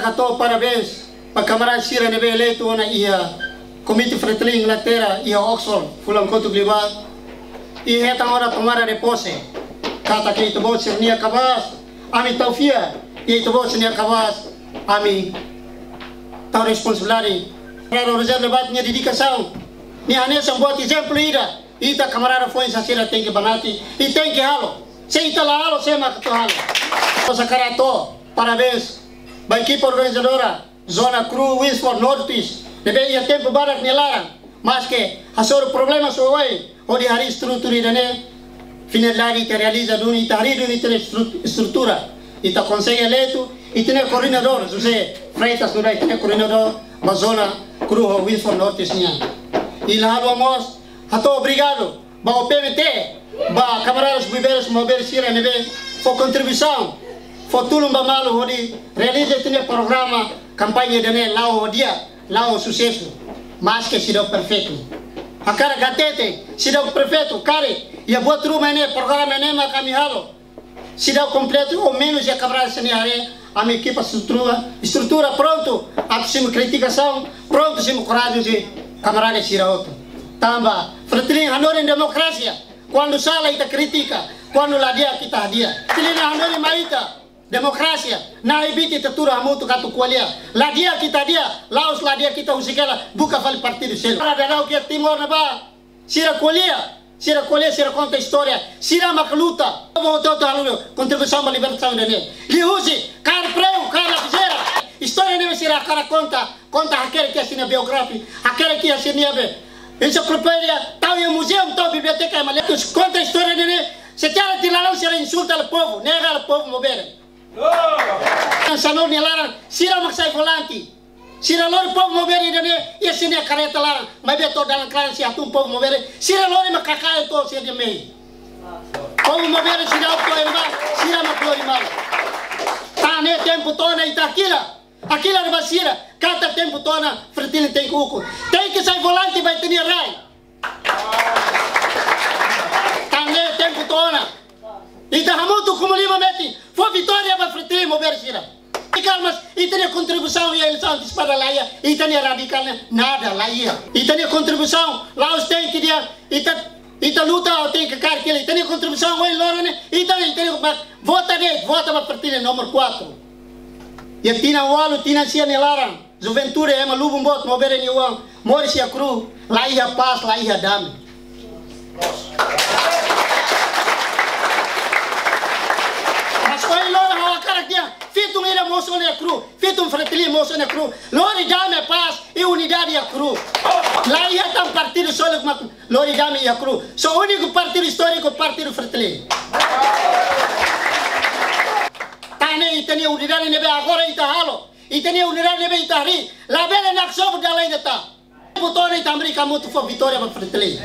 catou parabéns para camarada Sira nebe eleito na ia Comité Fretilin Inglaterra ia Oxford fulang kontu blibat e hetang ora tomara repose kata que itu bot sernia kabas ami taufia e itu bot sernia kabas ami tau responsabilidade para o reserva debatnya dedicação ni ane sang buat exemplo ida ita camarada foi sa Sira tem que banati e tem que halo se ita la halo se ma to halo sa karato parabéns ba equipe organizadora Zona Cruz Winsford Northeast deve ia tempo barak nelarang mas que asor problema so oi odi hari estrutura dane finalidade te realiza duni ita hari duni te estrutura ita consegue eleito e tem coordenador José Freitas no dai tem coordenador ba Zona Cruz Winsford Northeast nia e lá vamos ato obrigado ba o PMT ba camaradas bombeiros Sira neve for contribuição for tulung ba malu odi realiza tem programa campanha dane lao dia lao sucesso mas que sido perfeito a cara gatete sido perfeito care e a boa turma né programa né ma kami halo sido completo ou menos a camarada seniare a minha equipe estrutura pronto a cima criticação pronto cima coragem de camarada Sira outro tamba Fretilin hanor em democracia quando sala ita critica quando lá dia kita dia pilina hanor maita demokrasia na ibiti tatura mutu katu kualia la dia kita dia laos la dia kita usikela buka fali partido sel ada dau que timor na ba Sira kualia Sira conta história Sira makluta voto to halu contribuição para libertação dele liusi car preu cara fizera história ne Sira cara conta aquele que assina biografia aquele que assina be enciclopédia tal e museu tal biblioteca mas conta história dele se cara tilalão Sira insulta o povo nega o povo mover sanor ni larang Sira maksai volante Sira lori povo mover ide e sini careta larang mas beto dalam klan si atum povo mover Sira lori makakai to se de mei povo mover Sira opto emba Sira maklori mal tane tempo tona itakila aquilo de Sira cada tempo tona Fretilin tem cuco tem que sai volante vai ter rai tane tempo tona ita hamutu como lima meti foi vitória para Fretilin mover Sira mas e tem contribuição e eles antes para lá e tem radical nada lá e tem contribuição lá os tem que dia ita luta tem que car que ele tem contribuição oi lorane e tem vota para Fretilin número 4 e tina walu tina sia nelarang juventude é malubo bot mover ni uang Morisia Cruz lá ia paz lá ia dame Fitum era moção na cruz, fitum Fretilin moção na cruz, lori dame paz e unidade a cruz. Lá ia tam partido só lori dame e a cruz. Só o único partido histórico partido Fretilin. Tane itania unidade nebe agora ita halo, itania unidade nebe itari. La bela na sob da lei data. Botone também camuto foi vitória para Fretilin.